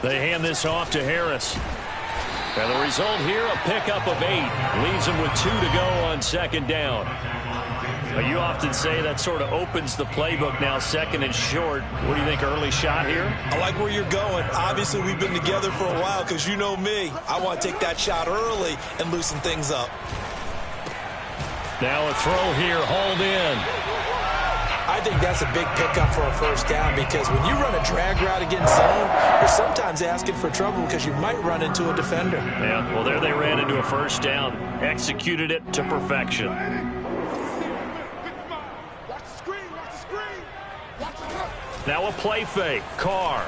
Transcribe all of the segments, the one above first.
They hand this off to Harris. And the result here, a pickup of 8. Leaves him with 2 to go on second down. You often say that sort of opens the playbook now, second and short. What do you think, early shot here? I like where you're going. Obviously, we've been together for a while because you know me. I want to take that shot early and loosen things up. Now a throw here, hauled in. I think that's a big pickup for a first down because when you run a drag route against zone, you're sometimes asking for trouble because you might run into a defender. Yeah, well, there they ran into a first down. Executed it to perfection. Now a play fake. Carr.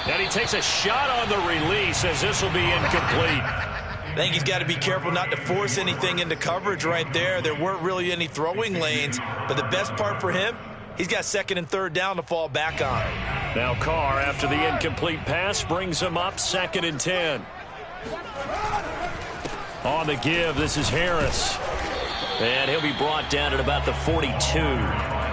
And he takes a shot on the release as this will be incomplete. I think he's got to be careful not to force anything into coverage right there. There weren't really any throwing lanes, but the best part for him, he's got second and third down to fall back on. Now Carr, after the incomplete pass, brings him up second and 10. On the give, this is Harris. And he'll be brought down at about the 42.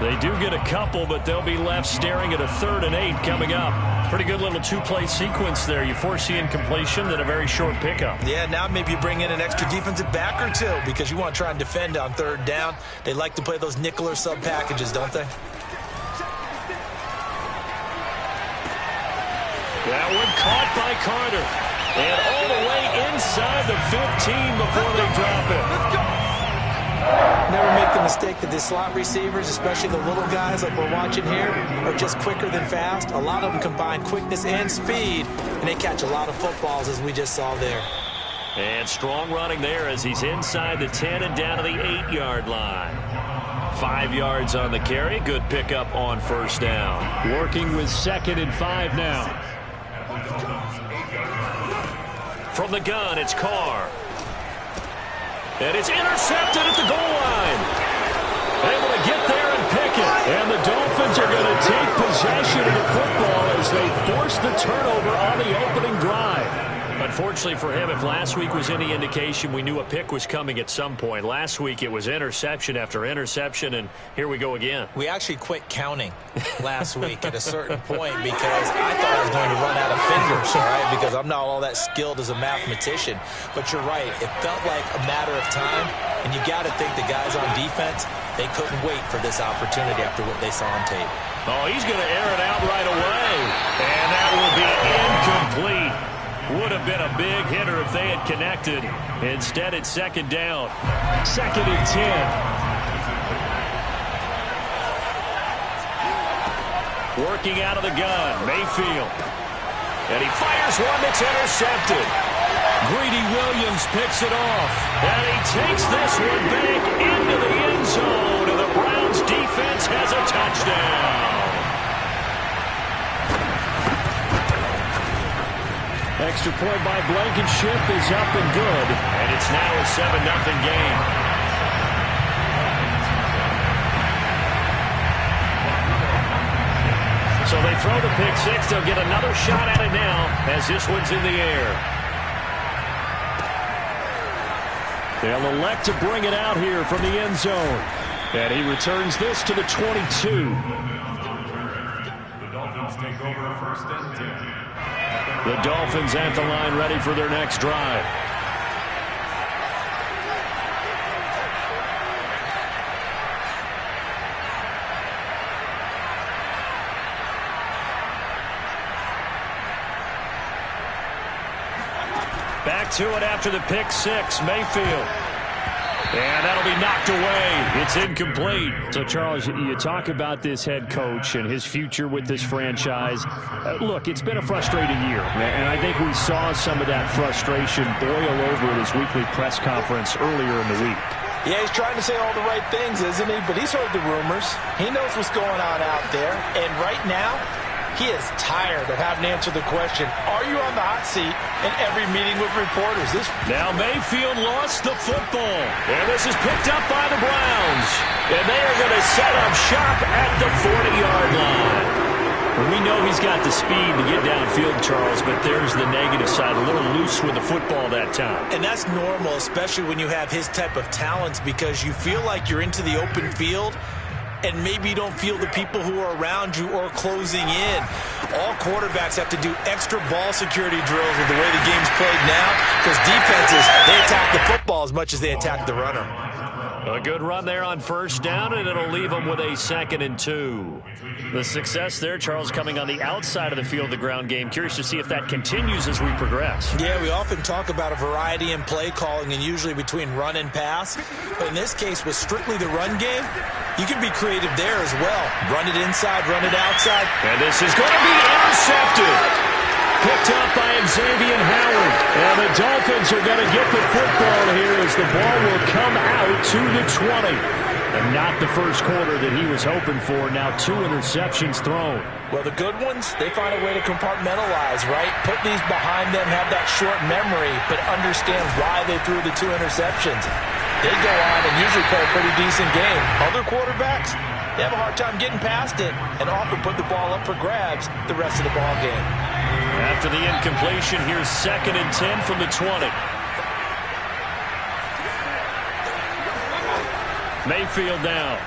They do get a couple, but they'll be left staring at a 3rd and 8 coming up. Pretty good little 2-play sequence there. You force the incompletion, then a very short pickup. Yeah, now maybe you bring in an extra defensive back or 2 because you want to try and defend on 3rd down. They like to play those nickel or sub packages, don't they? That one caught by Carter. And all the way inside the 15 before they drop it. Never make the mistake that the slot receivers, especially the little guys like we're watching here, are just quicker than fast. A lot of them combine quickness and speed, and they catch a lot of footballs, as we just saw there. And strong running there as he's inside the 10 and down to the 8-yard line. 5 yards on the carry. Good pickup on first down. Working with 2nd and 5 now. From the gun, it's Carr. And it's intercepted at the goal line. Able to get there and pick it. And the Dolphins are going to take possession of the football as they force the turnover on the opening drive. Unfortunately for him, if last week was any indication, we knew a pick was coming at some point. Last week it was interception after interception, and here we go again. We actually quit counting last week at a certain point because I thought I was going to run out of fingers, all right, because I'm not all that skilled as a mathematician. But you're right. It felt like a matter of time, and you got to think the guys on defense, they couldn't wait for this opportunity after what they saw on tape. Oh, he's going to air it out right away, and that will be incomplete. Would have been a big hitter if they had connected. Instead, it's second down. 2nd and 10. Working out of the gun, Mayfield. And he fires one that's intercepted. Greedy Williams picks it off. And he takes this one back into the end zone. And the Browns defense has a touchdown. Extra point by Blankenship is up and good. And it's now a 7-0 game. So they throw the pick six. They'll get another shot at it now as this one's in the air. They'll elect to bring it out here from the end zone. And he returns this to the 22. The Dolphins take over 1st and 10. The Dolphins at the line ready for their next drive. Back to it after the pick six, Mayfield. And that'll be knocked away. It's incomplete. So, Charles, you talk about this head coach and his future with this franchise. Look, it's been a frustrating year, and I think we saw some of that frustration boil over at his weekly press conference earlier in the week. Yeah, he's trying to say all the right things, isn't he? But he's heard the rumors. He knows what's going on out there. And right now, he is tired of having to answer the question, are you on the hot seat in every meeting with reporters? Now Mayfield lost the football. And this is picked up by the Browns. And they are going to set up shop at the 40-yard line. Well, we know he's got the speed to get downfield, Charles, but there's the negative side. A little loose with the football that time. And that's normal, especially when you have his type of talents, because you feel like you're into the open field, and maybe you don't feel the people who are around you or closing in. All quarterbacks have to do extra ball security drills with the way the game's played now, because defenses, they attack the football as much as they attack the runner. A good run there on first down, and it'll leave them with a 2nd and 2. The success there, Charles, coming on the outside of the field of the ground game. Curious to see if that continues as we progress. Yeah, we often talk about a variety in play calling and usually between run and pass. But in this case, with strictly the run game, you can be creative there as well. Run it inside, run it outside. And this is going to be intercepted. Picked up by Xavier Howard. And the Dolphins are going to get the football here as the ball will come out to the 20. And not the first quarter that he was hoping for. Now 2 interceptions thrown. Well, the good ones, they find a way to compartmentalize, right? Put these behind them, have that short memory, but understand why they threw the 2 interceptions. They go on and usually play a pretty decent game. Other quarterbacks, they have a hard time getting past it and often put the ball up for grabs the rest of the ball game. After the incompletion, here's 2nd and 10 from the 20. Mayfield down.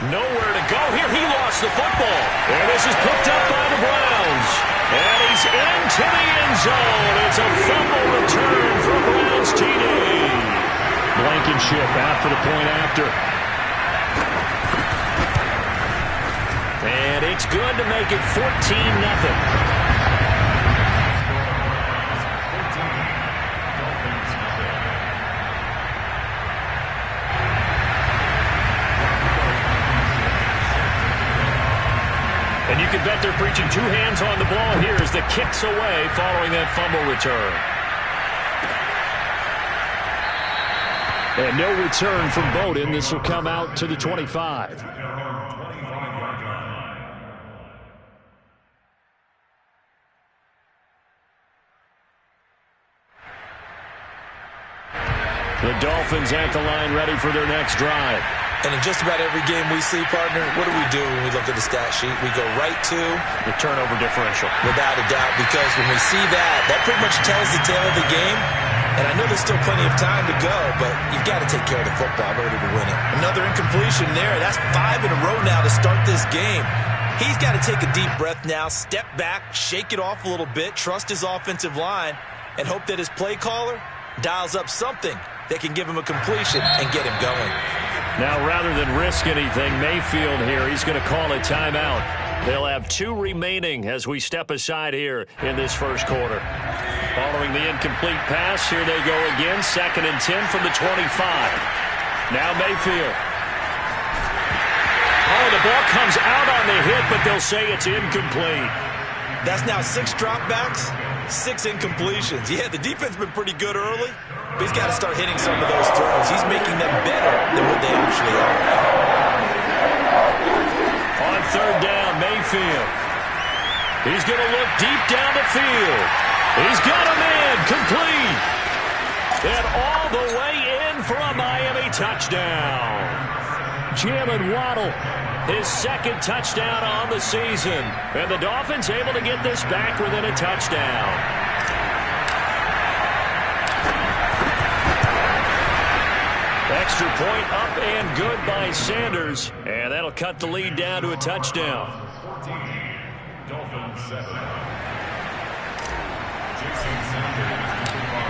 Nowhere to go here. He lost the football. And this is picked up by the Browns. And he's into the end zone. It's a fumble return for Browns TD. Blankenship out for the point after. And it's good to make it 14-0. And you can bet they're preaching 2 hands on the ball here as the kick's away following that fumble return. And no return from Bowden. This will come out to the 25. The Dolphins at the line ready for their next drive. And in just about every game we see, partner, what do we do when we look at the stat sheet? We go right to the turnover differential. Without a doubt, because when we see that, that pretty much tells the tale of the game. And I know there's still plenty of time to go, but you've got to take care of the football in order to win it. Another incompletion there. That's 5 in a row now to start this game. He's got to take a deep breath now, step back, shake it off a little bit, trust his offensive line, and hope that his play caller dials up something that can give him a completion and get him going. Now, rather than risk anything, Mayfield here, he's going to call a timeout. They'll have 2 remaining as we step aside here in this first quarter. Following the incomplete pass, here they go again. 2nd and 10 from the 25. Now Mayfield. Oh, the ball comes out on the hit, but they'll say it's incomplete. That's now 6 dropbacks, 6 incompletions. Yeah, the defense has been pretty good early, but he's got to start hitting some of those throws. He's making them better than what they actually are. On 3rd down, Mayfield. He's going to look deep down the field. He's got a man complete. And all the way in for a Miami touchdown. Jalen Waddle, his 2nd touchdown on the season. And the Dolphins able to get this back within a touchdown. Extra point up and good by Sanders. And that'll cut the lead down to a touchdown. 14, Dolphins 7.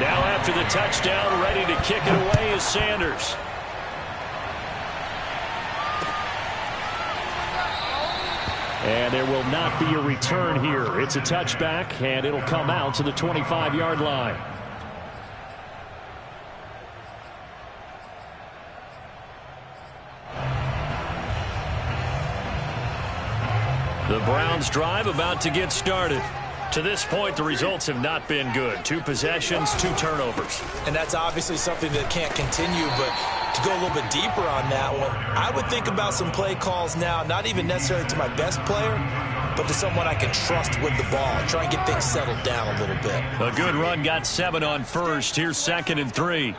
Now after the touchdown, ready to kick it away is Sanders. And there will not be a return here. It's a touchback, and it'll come out to the 25-yard line. The Browns drive about to get started. To this point, the results have not been good. 2 possessions, 2 turnovers. And that's obviously something that can't continue, but to go a little bit deeper on that one, I would think about some play calls now, not even necessarily to my best player, but to someone I can trust with the ball. Try and get things settled down a little bit. A good run, got 7 on first. Here's 2nd and 3.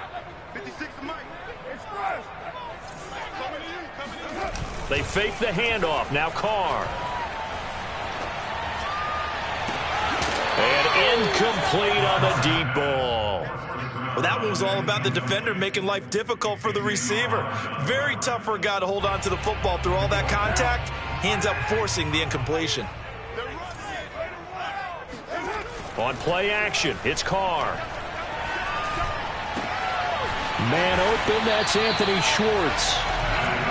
They fake the handoff. Now Carr. And incomplete on the deep ball. Well, that one was all about the defender making life difficult for the receiver. Very tough for a guy to hold on to the football through all that contact. He ends up forcing the incompletion. On play action, it's Carr. Man open, that's Anthony Schwartz.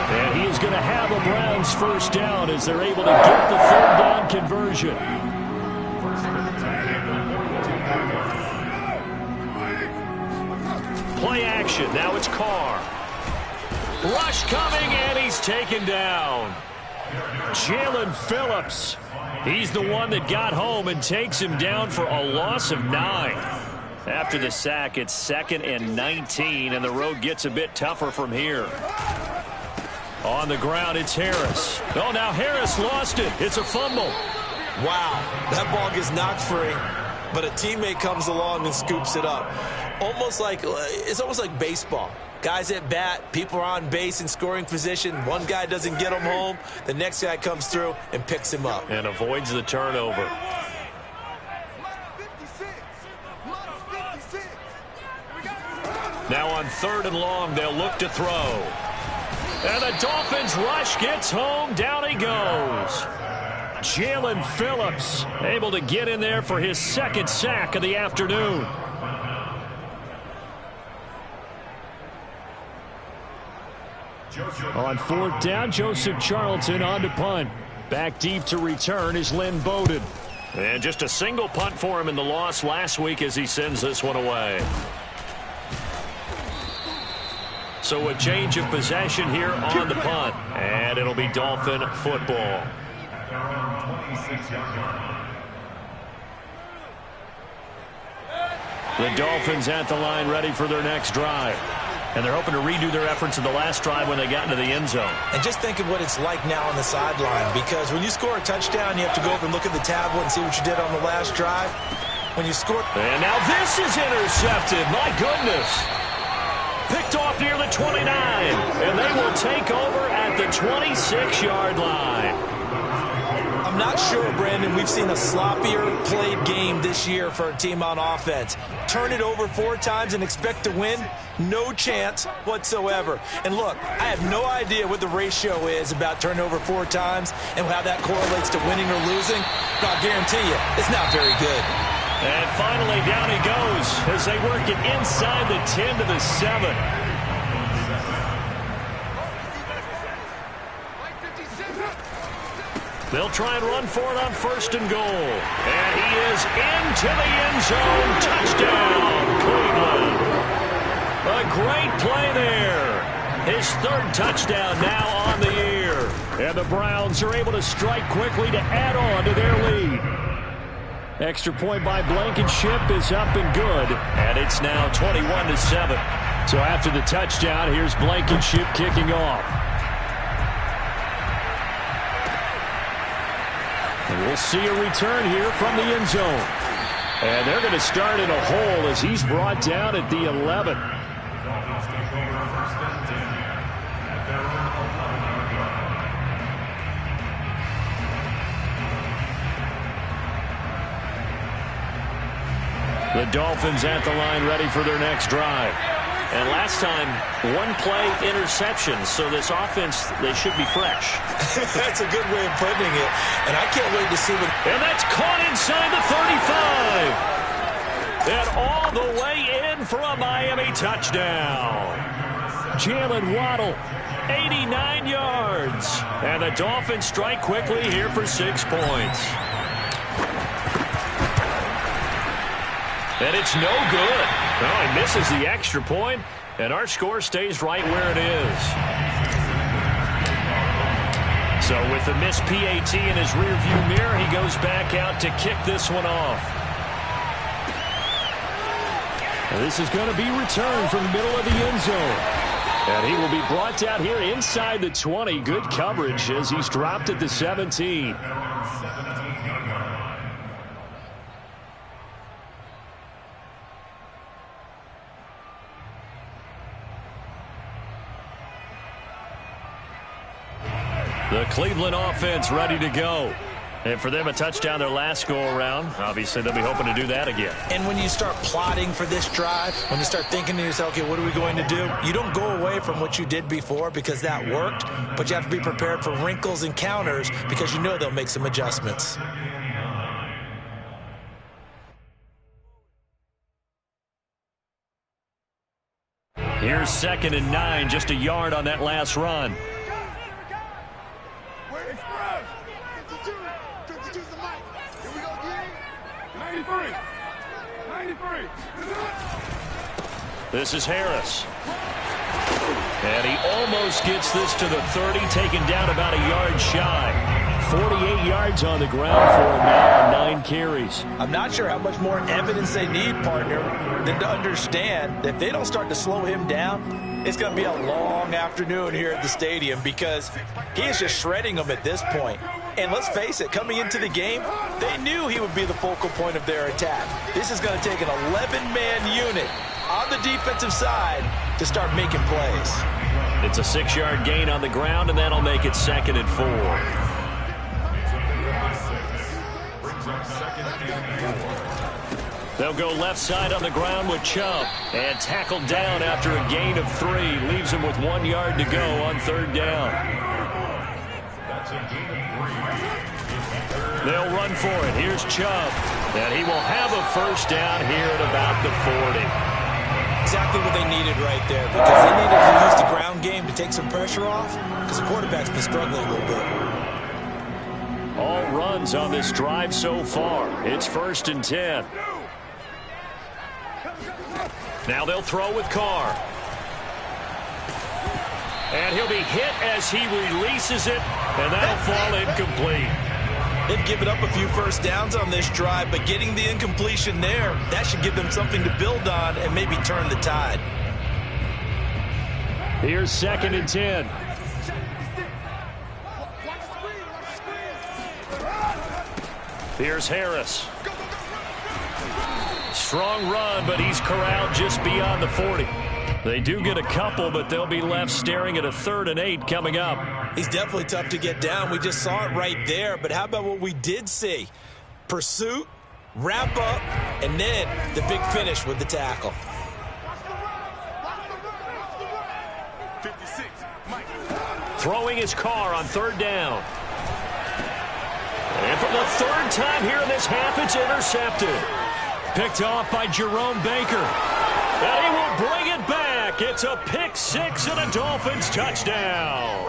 And he is going to have a Browns first down as they're able to get the third down conversion. Play action, now it's Carr. Rush coming, and he's taken down. Jalen Phillips. He's the one that got home and takes him down for a loss of 9. After the sack, it's 2nd and 19, and the road gets a bit tougher from here. On the ground, it's Harris. Oh, now Harris lost it. It's a fumble. Wow, that ball gets knocked free, but a teammate comes along and scoops it up. It's almost like baseball. Guys at bat, people are on base in scoring position. One guy doesn't get him home. The next guy comes through and picks him up. And avoids the turnover. Now on 3rd and long, they'll look to throw. And the Dolphins rush gets home. Down he goes. Jalen Phillips able to get in there for his 2nd sack of the afternoon. On 4th down, Joseph Charlton on to punt. Back deep to return is Lynn Bowden. And just a single punt for him in the loss last week as he sends this one away. So a change of possession here on the punt. And it'll be Dolphin football. The Dolphins at the line ready for their next drive. And they're hoping to redo their efforts in the last drive when they got into the end zone. And just think of what it's like now on the sideline, because when you score a touchdown, you have to go up and look at the tablet and see what you did on the last drive. When you score... And now this is intercepted. My goodness. Picked off near the 29. And they will take over at the 26-yard line. I'm not sure, Brandon, we've seen a sloppier played game this year for a team on offense. Turn it over 4 times and expect to win? No chance whatsoever. And look, I have no idea what the ratio is about turnover 4 times and how that correlates to winning or losing. But I'll guarantee you, it's not very good. And finally, down he goes as they work it inside the 10 to the 7. They'll try and run for it on 1st and goal. And he is into the end zone. Touchdown, Cleveland. A great play there. His 3rd touchdown now on the year. And the Browns are able to strike quickly to add on to their lead. Extra point by Blankenship is up and good. And it's now 21-7. So after the touchdown, here's Blankenship kicking off. And we'll see a return here from the end zone. And they're going to start in a hole as he's brought down at the 11. The Dolphins at the line ready for their next drive. And last time, 1-play interception. So this offense, they should be fresh. That's a good way of putting it. And I can't wait to see what... And that's caught inside the 35. And all the way in for a Miami touchdown. Jalen Waddle, 89 yards. And the Dolphins strike quickly here for 6 points. And it's no good. Oh, he misses the extra point, and our score stays right where it is. So with the missed PAT in his rearview mirror, he goes back out to kick this one off. And this is going to be returned from the middle of the end zone. And he will be brought down here inside the 20. Good coverage as he's dropped at the 17. The Cleveland offense ready to go. And for them, a touchdown their last go-around. Obviously, they'll be hoping to do that again. And when you start plotting for this drive, when you start thinking to yourself, okay, what are we going to do? You don't go away from what you did before because that worked, but you have to be prepared for wrinkles and counters because you know they'll make some adjustments. Here's 2nd and 9, just a yard on that last run. This is Harris. And he almost gets this to the 30, taken down about a yard shy. 48 yards on the ground for him now on 9 carries. I'm not sure how much more evidence they need, partner, than to understand that if they don't start to slow him down, it's going to be a long afternoon here at the stadium because he is just shredding them at this point. And let's face it, coming into the game, they knew he would be the focal point of their attack. This is going to take an 11-man unit on the defensive side to start making plays. It's a 6-yard gain on the ground, and that'll make it 2nd and 4. They'll go left side on the ground with Chubb. And tackled down after a gain of 3. Leaves him with 1 yard to go on 3rd down. They'll run for it. Here's Chubb. And he will have a 1st down here at about the 40. Exactly what they needed right there because they needed to use the ground game to take some pressure off because the quarterback's been struggling a little bit. All runs on this drive so far. It's 1st and 10. Now they'll throw with Carr. And he'll be hit as he releases it, and that'll fall incomplete. They've given up a few 1st downs on this drive, but getting the incompletion there, that should give them something to build on and maybe turn the tide. Here's 2nd and 10. Here's Harris. Strong run, but he's corralled just beyond the 40. They do get a couple, but they'll be left staring at a 3rd and 8 coming up. He's definitely tough to get down. We just saw it right there, but how about what we did see? Pursuit, wrap up, and then the big finish with the tackle. Throwing his Carr on 3rd down. And for the 3rd time here in this half, it's intercepted. Picked off by Jerome Baker. And he will bring it back. It's a pick 6 and a Dolphins touchdown.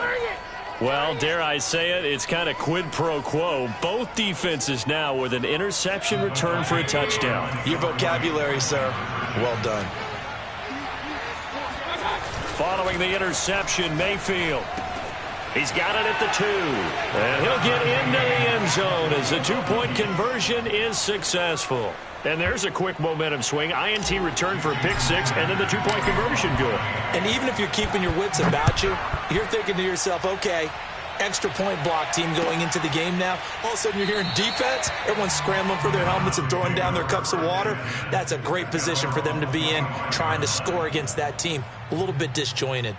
Well, dare I say it, it's kind of quid pro quo. Both defenses now with an interception return for a touchdown. Your vocabulary, sir. Well done. Following the interception, Mayfield. He's got it at the 2. And he'll get into the end zone as the 2-point conversion is successful. And there's a quick momentum swing. INT return for a pick 6, and then the 2-point conversion good. And even if you're keeping your wits about you, you're thinking to yourself, okay, extra point block team going into the game now. All of a sudden you're hearing defense. Everyone's scrambling for their helmets and throwing down their cups of water. That's a great position for them to be in, trying to score against that team. A little bit disjointed.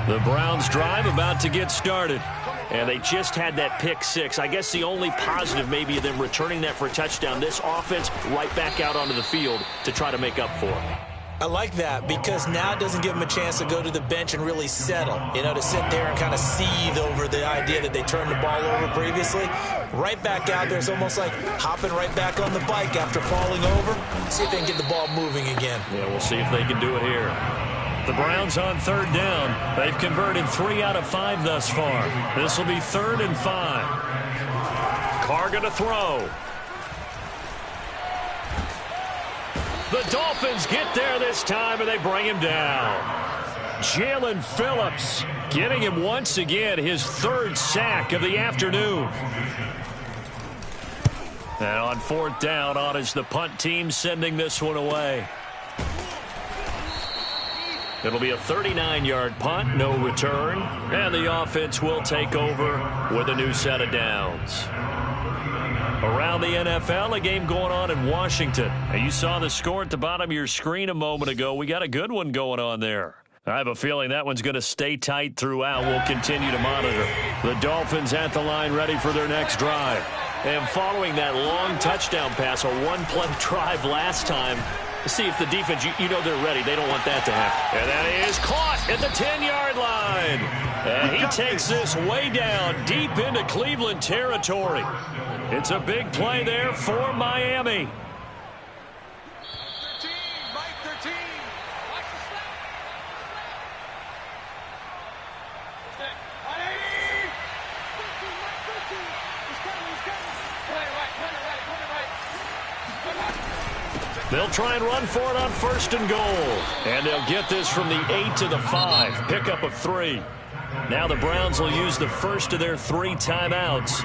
The Browns drive about to get started. And they just had that pick 6. I guess the only positive maybe of them returning that for a touchdown. This offense right back out onto the field to try to make up for it. I like that because now it doesn't give them a chance to go to the bench and really settle. You know, to sit there and kind of seethe over the idea that they turned the ball over previously. Right back out there. It's almost like hopping right back on the bike after falling over. See if they can get the ball moving again. Yeah, we'll see if they can do it here. The Browns on 3rd down. They've converted 3 out of 5 thus far. This will be 3rd and 5. Carr going to throw. The Dolphins get there this time, and they bring him down. Jalen Phillips getting him once again his 3rd sack of the afternoon. And on 4th down, on is the punt team sending this one away. It'll be a 39-yard punt, no return, and the offense will take over with a new set of downs. Around the NFL, a game going on in Washington. You saw the score at the bottom of your screen a moment ago. We got a good one going on there. I have a feeling that one's going to stay tight throughout. We'll continue to monitor. The Dolphins at the line ready for their next drive. And following that long touchdown pass, a one-play drive last time, see if the defense, you know they're ready. They don't want that to happen. And that is caught at the 10-yard line. And he takes this way down, deep into Cleveland territory. It's a big play there for Miami. They'll try and run for it on 1st and goal. And they'll get this from the 8 to the 5. Pickup of 3. Now the Browns will use the first of their 3 timeouts.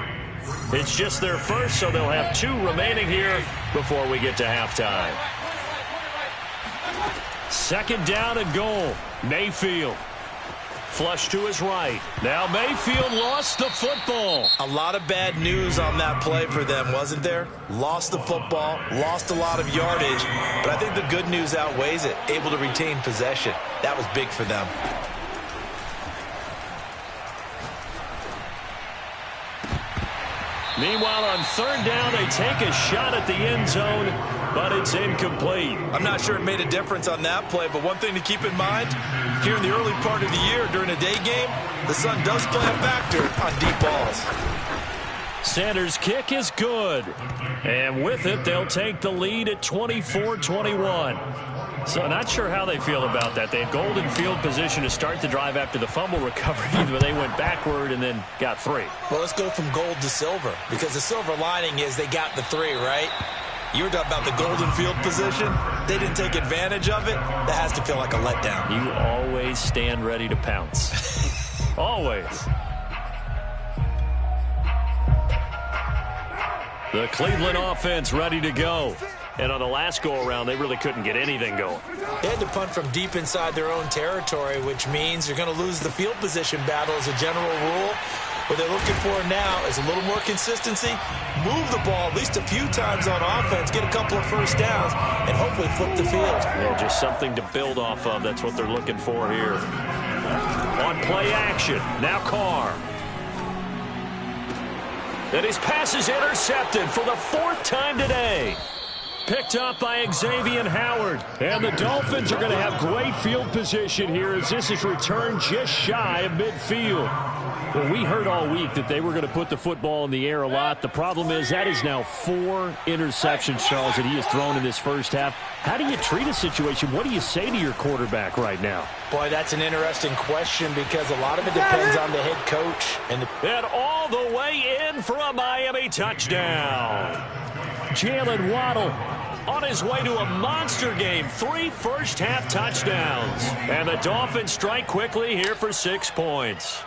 It's just their first, so they'll have 2 remaining here before we get to halftime. 2nd down and goal. Mayfield. Flush to his right. Now Mayfield lost the football. A lot of bad news on that play for them, wasn't there? Lost the football, lost a lot of yardage, but I think the good news outweighs it. Able to retain possession. That was big for them. Meanwhile, on 3rd down, they take a shot at the end zone, but it's incomplete. I'm not sure it made a difference on that play, but one thing to keep in mind, here in the early part of the year during a day game, the sun does play a factor on deep balls. Sanders' kick is good. And with it, they'll take the lead at 24-21. So not sure how they feel about that. They had golden field position to start the drive after the fumble recovery, but they went backward and then got 3. Well, let's go from gold to silver, because the silver lining is they got the 3, right? You were talking about the golden field position. They didn't take advantage of it. That has to feel like a letdown. You always stand ready to pounce. Always. The Cleveland offense ready to go. And on the last go-around, they really couldn't get anything going. They had to punt from deep inside their own territory, which means you're going to lose the field position battle as a general rule. What they're looking for now is a little more consistency, move the ball at least a few times on offense, get a couple of first downs, and hopefully flip the field. Yeah, just something to build off of. That's what they're looking for here. On play action, now Carr. And his pass is intercepted for the 4th time today. Picked up by Xavier Howard. And the Dolphins are going to have great field position here as this is returned just shy of midfield. Well, we heard all week that they were going to put the football in the air a lot. The problem is that is now 4 interceptions, Charles, that he has thrown in this first half. How do you treat a situation? What do you say to your quarterback right now? Boy, that's an interesting question because a lot of it depends on the head coach. And all the way in for a Miami touchdown. Jalen Waddle on his way to a monster game. 3 first-half touchdowns. And the Dolphins strike quickly here for 6 points.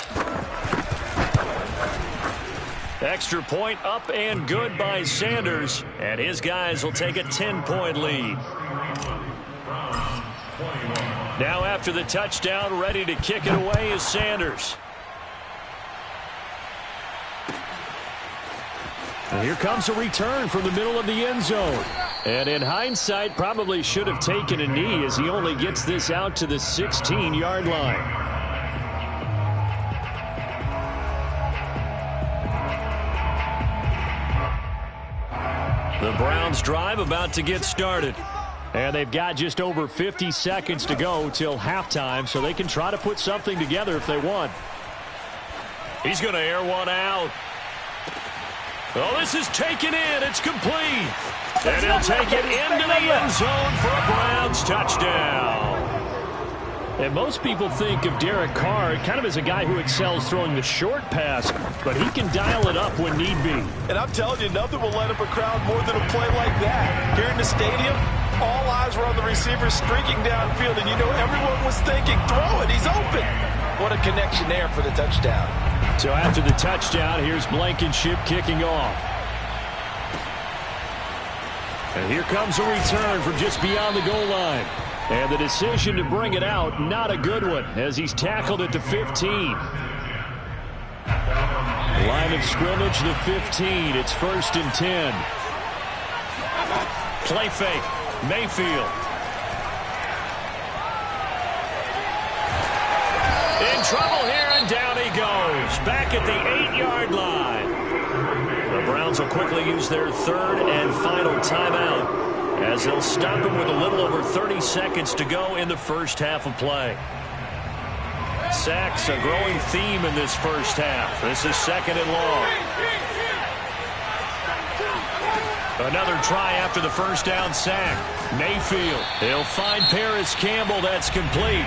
Extra point up and good by Sanders. And his guys will take a 10-point lead. Now after the touchdown, ready to kick it away is Sanders. And here comes a return from the middle of the end zone. And in hindsight, probably should have taken a knee as he only gets this out to the 16-yard line. The Browns drive about to get started. And they've got just over 50 seconds to go till halftime, so they can try to put something together if they want. He's going to air one out. Oh, this is taken in. It's complete. And he'll take it into the end zone for a Browns touchdown. And most people think of Derek Carr kind of as a guy who excels throwing the short pass, but he can dial it up when need be. And I'm telling you, nothing will light up a crowd more than a play like that. Here in the stadium, all eyes were on the receiver streaking downfield, and you know everyone was thinking, throw it, he's open. What a connection there for the touchdown. So after the touchdown, here's Blankenship kicking off. And here comes a return from just beyond the goal line. And the decision to bring it out, not a good one, as he's tackled at the 15. Line of scrimmage, the 15. It's 1st and 10. Play fake. Mayfield. trouble here, and down he goes. Back at the 8-yard line. The Browns will quickly use their third and final timeout as they'll stop him with a little over 30 seconds to go in the first half of play. Sacks, a growing theme in this first half. This is second and long. Another try after the first down sack. Mayfield. He'll find Paris Campbell. That's complete.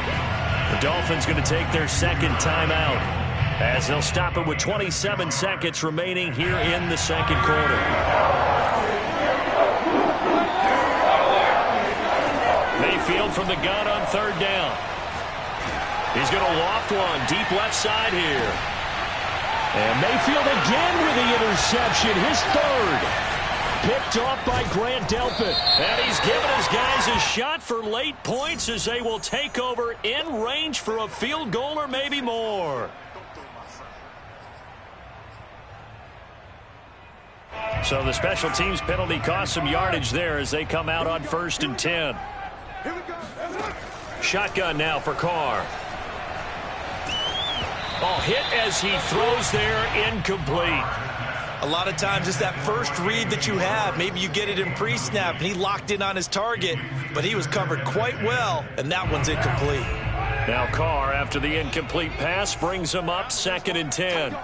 The Dolphins going to take their second timeout as they'll stop it with 27 seconds remaining here in the second quarter. Mayfield from the gun on third down. He's going to loft one deep left side here. And Mayfield again with the interception, his third. Picked off by Grant Delpit. And he's given his guys a shot for late points as they will take over in range for a field goal or maybe more. So the special teams penalty cost some yardage there as they come out on 1st and 10. Shotgun now for Carr. Oh, hit as he throws there, incomplete. A lot of times it's that first read that you have. Maybe you get it in pre-snap, and he locked in on his target, but he was covered quite well, and that one's incomplete. Now Carr, after the incomplete pass, brings him up 2nd and 10.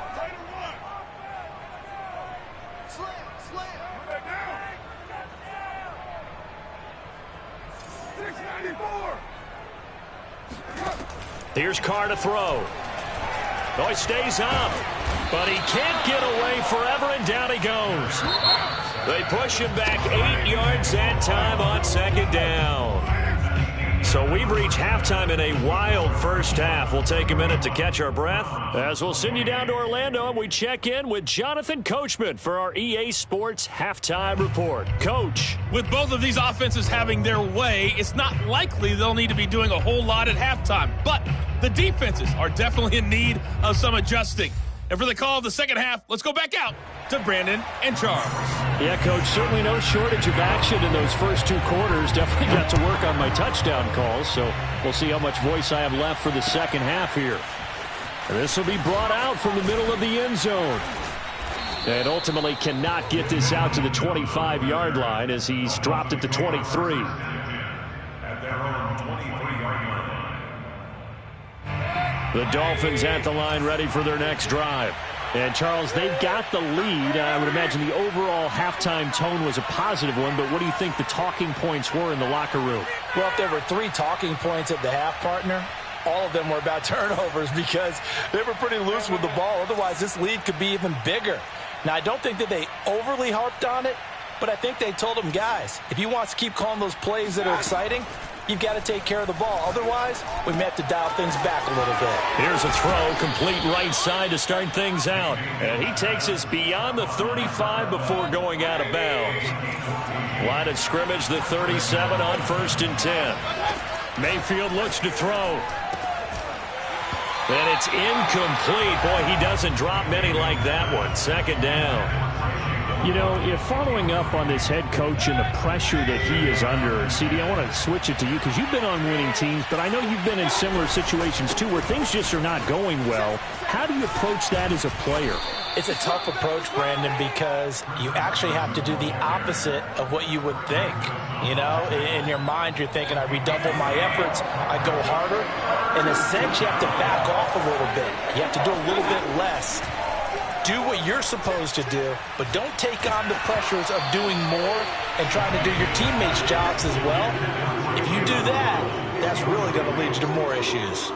Here's Carr to throw. Oh, he stays up, but he can't get away forever, and down he goes. They push him back 8 yards that time on 2nd down. So we've reached halftime in a wild first half. We'll take a minute to catch our breath as we'll send you down to Orlando and we check in with Jonathan Coachman for our EA Sports Halftime Report. Coach. With both of these offenses having their way, it's not likely they'll need to be doing a whole lot at halftime. But the defenses are definitely in need of some adjusting. And for the call of the second half, let's go back out to Brandon and Charles. Yeah, Coach, certainly no shortage of action in those first 2 quarters. Definitely got to work on my touchdown calls, so we'll see how much voice I have left for the second half here. And this will be brought out from the middle of the end zone. And ultimately cannot get this out to the 25-yard line as he's dropped at the 23. At their own 23-yard line. The Dolphins at the line ready for their next drive. And, Charles, they've got the lead. I would imagine the overall halftime tone was a positive one, but what do you think the talking points were in the locker room? Well, if there were 3 talking points at the half, partner, all of them were about turnovers because they were pretty loose with the ball. Otherwise, this lead could be even bigger. Now, I don't think that they overly harped on it, but I think they told them, guys, if you want to keep calling those plays that are exciting, you've got to take care of the ball. Otherwise, we may have to dial things back a little bit. Here's a throw, complete right side to start things out. And he takes us beyond the 35 before going out of bounds. Line of scrimmage, the 37 on 1st and 10. Mayfield looks to throw. And it's incomplete. Boy, he doesn't drop many like that one. 2nd down. You know, if following up on this head coach and the pressure that he is under, Siiigh, I want to switch it to you because you've been on winning teams, but I know you've been in similar situations too where things just are not going well. How do you approach that as a player? It's a tough approach, Brandon, because you actually have to do the opposite of what you would think. You know, in your mind, you're thinking, I redouble my efforts, I go harder. In a sense, you have to back off a little bit. You have to do a little bit less. Do what you're supposed to do, but don't take on the pressures of doing more and trying to do your teammates' jobs as well. If you do that, that's really going to lead you to more issues.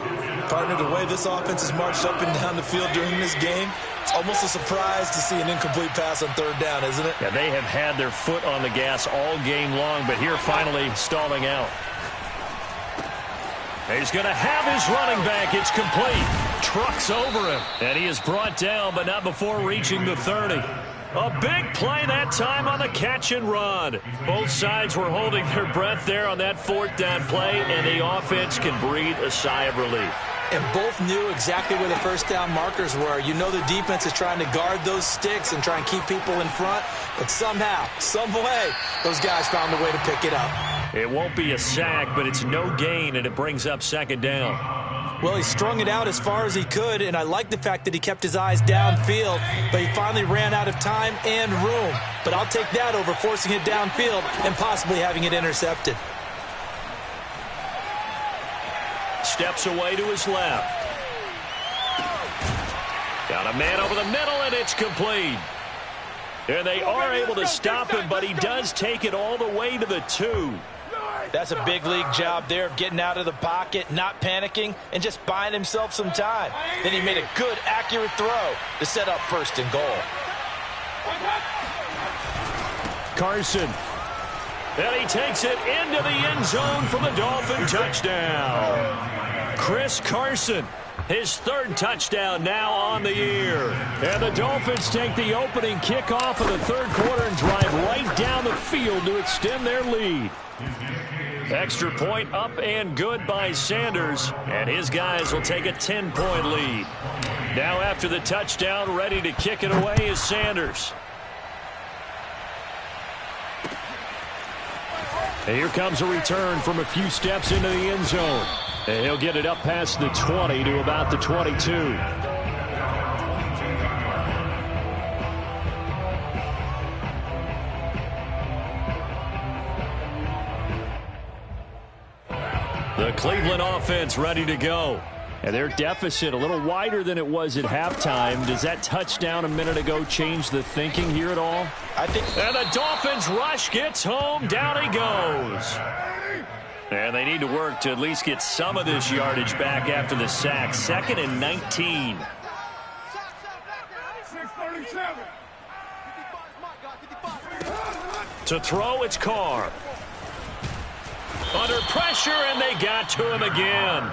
Partner, the way this offense has marched up and down the field during this game, it's almost a surprise to see an incomplete pass on 3rd down, isn't it? Yeah, they have had their foot on the gas all game long, but here finally stalling out. He's going to have his running back. It's complete. Trucks over him. And he is brought down, but not before reaching the 30. A big play that time on the catch and run. Both sides were holding their breath there on that 4th down play, and the offense can breathe a sigh of relief. And both knew exactly where the 1st down markers were. You know the defense is trying to guard those sticks and try and keep people in front. But somehow, some way, those guys found a way to pick it up. It won't be a sack, but it's no gain, and it brings up 2nd down. Well, he strung it out as far as he could, and I like the fact that he kept his eyes downfield, but he finally ran out of time and room. But I'll take that over forcing it downfield and possibly having it intercepted. Steps away to his left. Got a man over the middle, and it's complete. And they are able to stop him, but he does take it all the way to the 2. That's a big league job there of getting out of the pocket, not panicking, and just buying himself some time. Then he made a good, accurate throw to set up 1st and goal. Carson. And he takes it into the end zone for the Dolphin touchdown. Chris Carson, his 3rd touchdown now on the year. And the Dolphins take the opening kickoff of the 3rd quarter and drive right down the field to extend their lead. Extra point up and good by Sanders, and his guys will take a 10-point lead. Now after the touchdown, ready to kick it away is Sanders. And here comes a return from a few steps into the end zone. And he'll get it up past the 20 to about the 22. The Cleveland offense ready to go. And their deficit a little wider than it was at halftime. Does that touchdown a minute ago change the thinking here at all? I think. And the Dolphins rush gets home. Down he goes. And they need to work to at least get some of this yardage back after the sack. 2nd and 19. To throw, it's Carr. Under pressure, and they got to him again.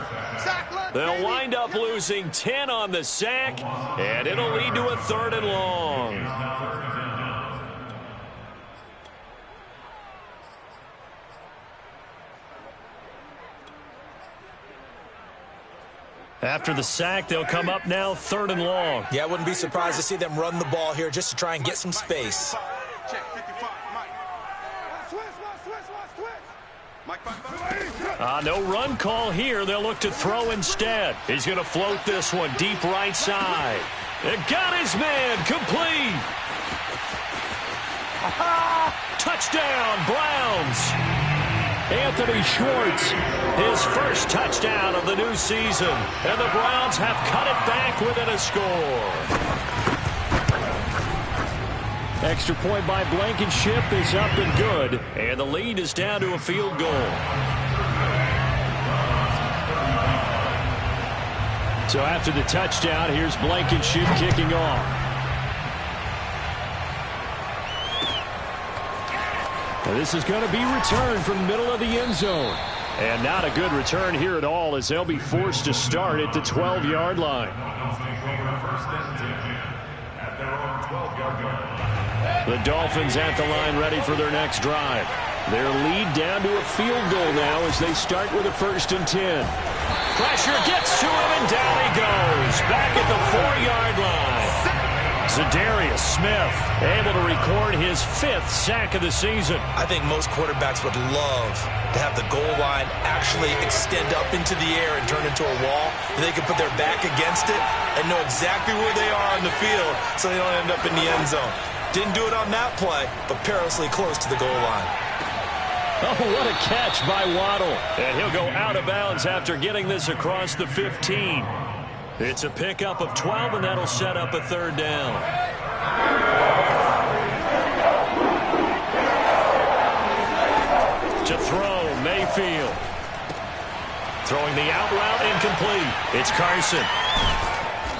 They'll wind up losing 10 on the sack, and it'll lead to a 3rd and long. After the sack, they'll come up now 3rd and long. Yeah, I wouldn't be surprised to see them run the ball here just to try and get some space. No run call here. They'll look to throw instead. He's going to float this one deep right side. It got his man complete. Touchdown, Browns. Anthony Schwartz, his 1st touchdown of the new season. And the Browns have cut it back within a score. Extra point by Blankenship is up and good. And the lead is down to a field goal. So after the touchdown, here's Blankenship kicking off. Now this is going to be returned from the middle of the end zone. And not a good return here at all as they'll be forced to start at the 12-yard line. The Dolphins at the line ready for their next drive. Their lead down to a field goal now as they start with a 1st and 10. Pressure gets to him, and down he goes. Back at the 4-yard line. Zadarius Smith able to record his 5th sack of the season. I think most quarterbacks would love to have the goal line actually extend up into the air and turn into a wall. And they can put their back against it and know exactly where they are on the field so they don't end up in the end zone. Didn't do it on that play, but perilously close to the goal line. Oh, what a catch by Waddle. And he'll go out of bounds after getting this across the 15. It's a pickup of 12, and that'll set up a 3rd down. To throw, Mayfield. Throwing the out route incomplete. It's Carson.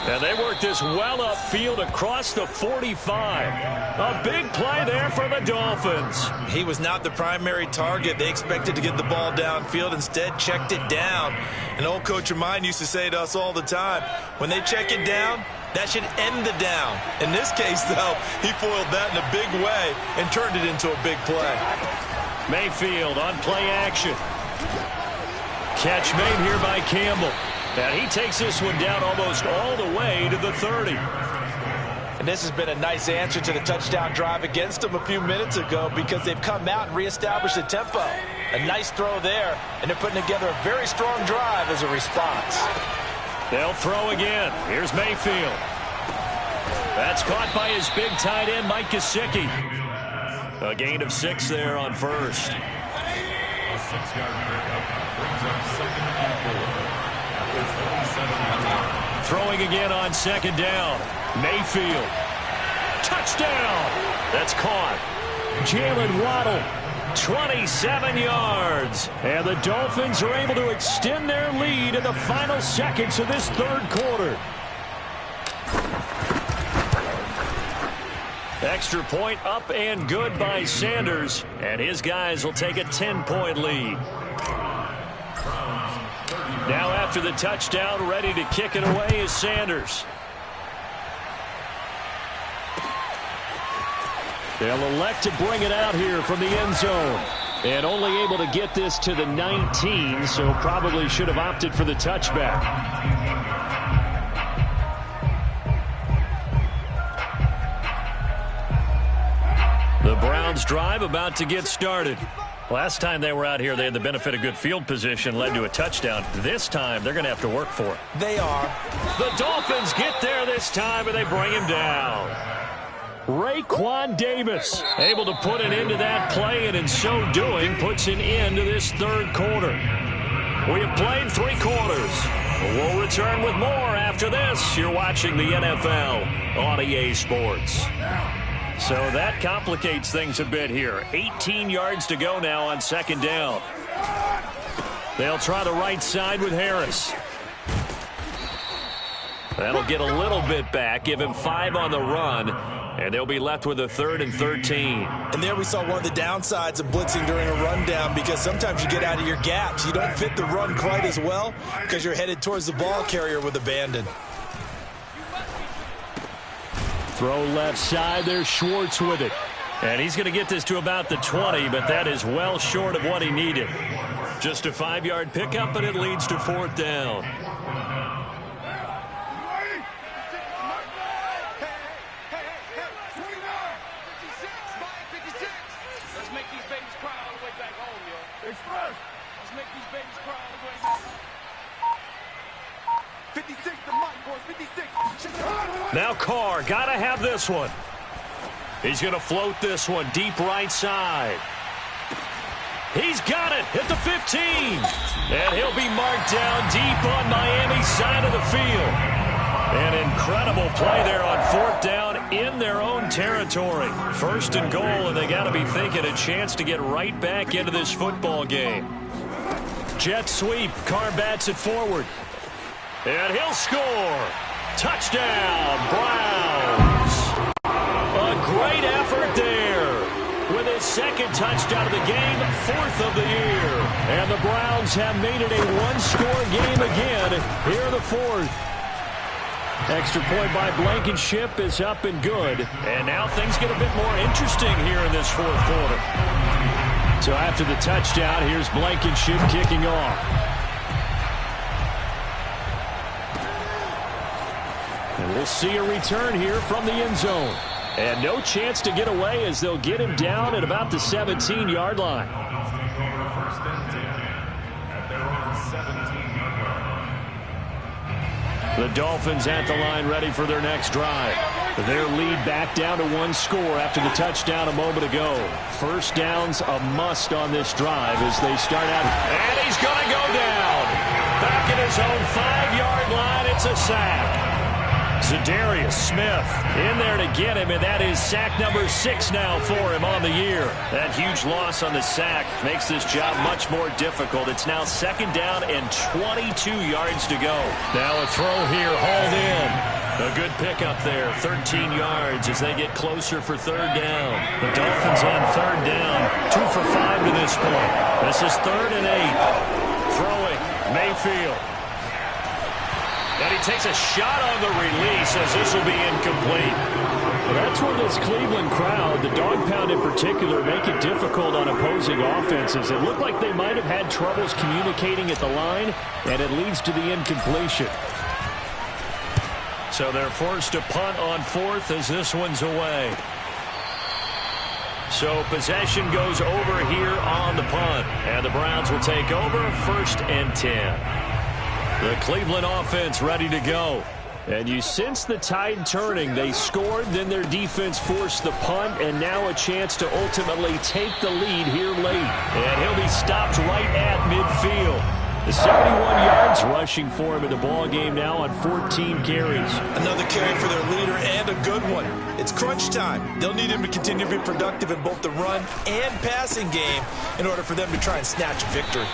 And they work this well upfield across the 45. A big play there for the Dolphins. He was not the primary target. They expected to get the ball downfield. Instead, checked it down. An old coach of mine used to say to us all the time, when they check it down, that should end the down. In this case, though, he foiled that in a big way and turned it into a big play. Mayfield on play action. Catch made here by Campbell. And he takes this one down almost all the way to the 30. And this has been a nice answer to the touchdown drive against them a few minutes ago because they've come out and reestablished the tempo. A nice throw there, and they're putting together a very strong drive as a response. They'll throw again. Here's Mayfield. That's caught by his big tight end, Mike Gesicki. A gain of 6 there on first. A 6-yard pickup brings up 2nd and 4. Throwing again on 2nd down. Mayfield. Touchdown. That's caught. Jalen Waddle. 27 yards. And the Dolphins are able to extend their lead in the final seconds of this 3rd quarter. Extra point up and good by Sanders. And his guys will take a 10-point lead. Now after the touchdown, ready to kick it away is Sanders. They'll elect to bring it out here from the end zone. And only able to get this to the 19, so probably should have opted for the touchback. The Browns drive about to get started. Last time they were out here, they had the benefit of good field position, led to a touchdown. This time, they're going to have to work for it. They are. The Dolphins get there this time, and they bring him down. Raekwon Davis able to put an end to that play, and in so doing, puts an end to this 3rd quarter. We have played 3 quarters. We'll return with more after this. You're watching the NFL on EA Sports. So that complicates things a bit here. 18 yards to go now on 2nd down. They'll try the right side with Harris. That'll get a little bit back, give him 5 on the run, and they'll be left with a 3rd and 13. And there we saw one of the downsides of blitzing during a rundown because sometimes you get out of your gaps. You don't fit the run quite as well because you're headed towards the ball carrier with abandon. Throw left side, there's Schwartz with it. And he's going to get this to about the 20, but that is well short of what he needed. Just a 5-yard pickup, and it leads to 4th down. Now Carr, got to have this one. He's going to float this one deep right side. He's got it at the 15. And he'll be marked down deep on Miami's side of the field. An incredible play there on 4th down in their own territory. 1st and goal, and they got to be thinking a chance to get right back into this football game. Jet sweep. Carr bats it forward. And he'll score. Touchdown, Browns. A great effort there. With his 2nd touchdown of the game, 4th of the year. And the Browns have made it a 1-score game again here in the 4th. Extra point by Blankenship is up and good. And now things get a bit more interesting here in this 4th quarter. So after the touchdown, here's Blankenship kicking off. And we'll see a return here from the end zone. And no chance to get away as they'll get him down at about the 17-yard line. The Dolphins at the line ready for their next drive. Their lead back down to 1 score after the touchdown a moment ago. 1st down's a must on this drive as they start out. And he's going to go down. Back at his own 5-yard line, it's a sack. Za'Darius Smith in there to get him, and that is sack number 6 now for him on the year. That huge loss on the sack makes this job much more difficult. It's now 2nd down and 22 yards to go. Now a throw here, hauled in. A good pickup there, 13 yards as they get closer for 3rd down. The Dolphins on 3rd down, 2 for 5 to this point. This is 3rd and 8. Throwing, Mayfield. And he takes a shot on the release as this will be incomplete. Well, that's where this Cleveland crowd, the dog pound in particular, make it difficult on opposing offenses. It looked like they might have had troubles communicating at the line, and it leads to the incompletion. So they're forced to punt on 4th as this one's away. So possession goes over here on the punt. And the Browns will take over 1st and 10. The Cleveland offense ready to go. And you sense the tide turning. They scored, then their defense forced the punt, and now a chance to ultimately take the lead here late. And he'll be stopped right at midfield. The 71 yards rushing for him in the ball game now on 14 carries. Another carry for their leader and a good one. It's crunch time. They'll need him to continue to be productive in both the run and passing game in order for them to try and snatch a victory.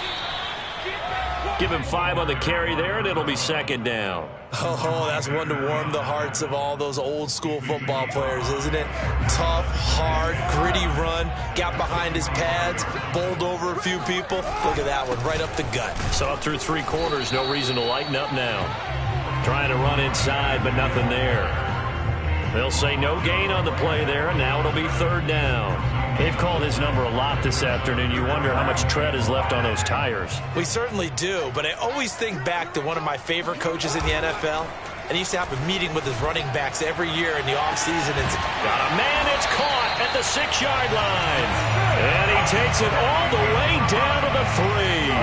Give him 5 on the carry there, and it'll be 2nd down. Oh, that's one to warm the hearts of all those old-school football players, isn't it? Tough, hard, gritty run, got behind his pads, bowled over a few people. Look at that one, right up the gut. Saw it through 3 quarters, no reason to lighten up now. Trying to run inside, but nothing there. They'll say no gain on the play there, and now it'll be 3rd down. They've called his number a lot this afternoon. You wonder how much tread is left on those tires. We certainly do, but I always think back to one of my favorite coaches in the NFL, and he used to have a meeting with his running backs every year in the offseason. Got a man, it's caught at the 6-yard line. And he takes it all the way down to the 3.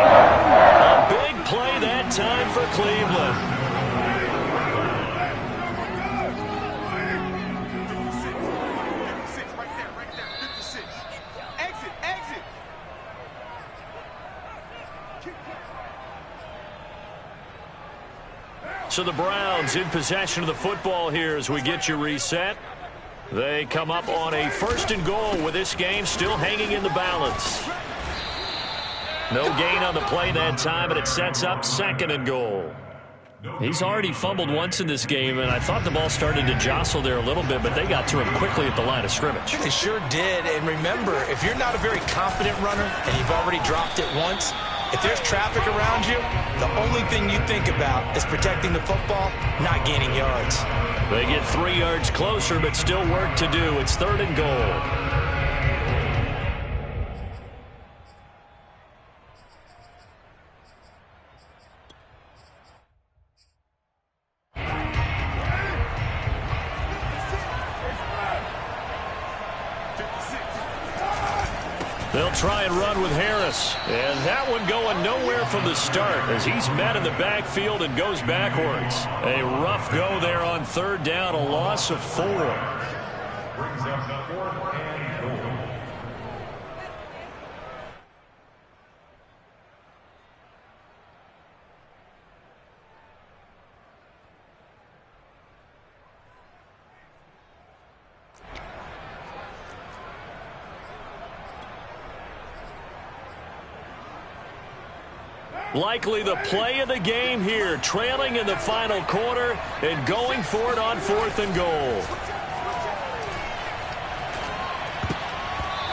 A big play that time for Cleveland. So the Browns in possession of the football here as we get you reset. They come up on a 1st and goal with this game still hanging in the balance. No gain on the play that time, and it sets up 2nd and goal. He's already fumbled once in this game, and I thought the ball started to jostle there a little bit, but they got to him quickly at the line of scrimmage. They sure did, and remember, if you're not a very confident runner and you've already dropped it once, if there's traffic around you, the only thing you think about is protecting the football, not gaining yards. They get 3 yards closer, but still work to do. It's 3rd and goal. They'll try and run with Harris. And that one going nowhere from the start as he's met in the backfield and goes backwards. A rough go there on 3rd down, a loss of 4. Brings up the 4th and goal. Likely the play of the game here, trailing in the final quarter and going for it on 4th and goal.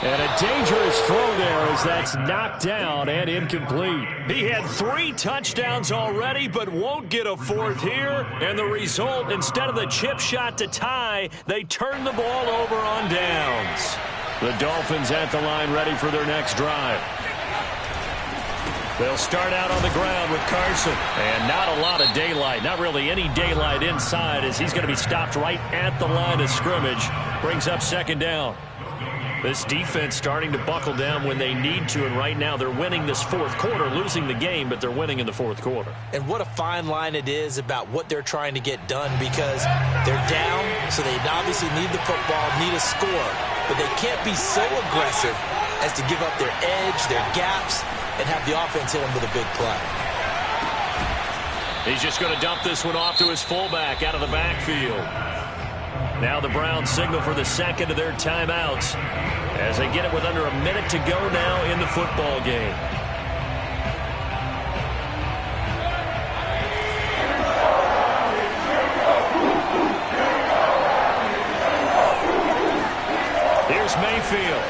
And a dangerous throw there as that's knocked down and incomplete. He had 3 touchdowns already, but won't get a 4th here. And the result, instead of the chip shot to tie, they turn the ball over on downs. The Dolphins at the line ready for their next drive. They'll start out on the ground with Carson. And not a lot of daylight, not really any daylight inside as he's going to be stopped right at the line of scrimmage. Brings up 2nd down. This defense starting to buckle down when they need to, and right now they're winning this 4th quarter, losing the game, but they're winning in the 4th quarter. And what a fine line it is about what they're trying to get done because they're down, so they obviously need the football, need a score, but they can't be so aggressive as to give up their edge, their gaps, and have the offense hit them with a big play. He's just going to dump this one off to his fullback out of the backfield. Now the Browns signal for the 2nd of their timeouts as they get it with under a minute to go now in the football game. Here's Mayfield.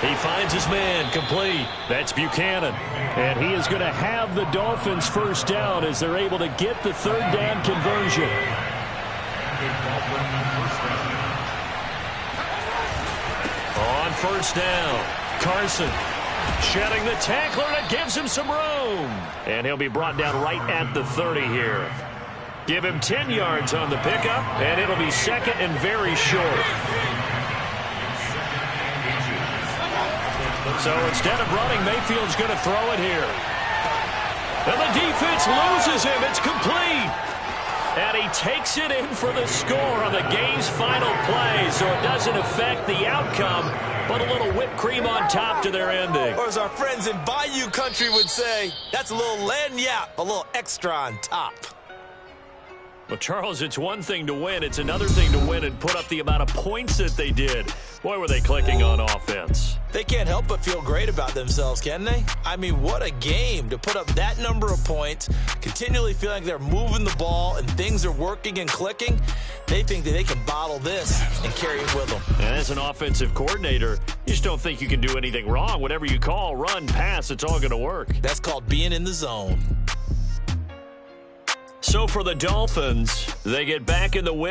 He finds his man, complete. That's Buchanan. And he is going to have the Dolphins first down as they're able to get the 3rd down conversion. On 1st down, Carson. Shedding the tackler, and it gives him some room. And he'll be brought down right at the 30 here. Give him 10 yards on the pickup, and it'll be second and very short. So instead of running, Mayfield's going to throw it here. And the defense loses him. It's complete. And he takes it in for the score on the game's final play, so it doesn't affect the outcome, but a little whipped cream on top to their ending. Or as our friends in Bayou Country would say, that's a little lagniappe, a little extra on top. Well, Charles, it's one thing to win. It's another thing to win and put up the amount of points that they did. Boy, were they clicking on offense. They can't help but feel great about themselves, can they? I mean, what a game to put up that number of points, continually feeling like they're moving the ball and things are working and clicking. They think that they can bottle this and carry it with them. And as an offensive coordinator, you just don't think you can do anything wrong. Whatever you call, run, pass, it's all going to work. That's called being in the zone. So for the Dolphins, they get back in the win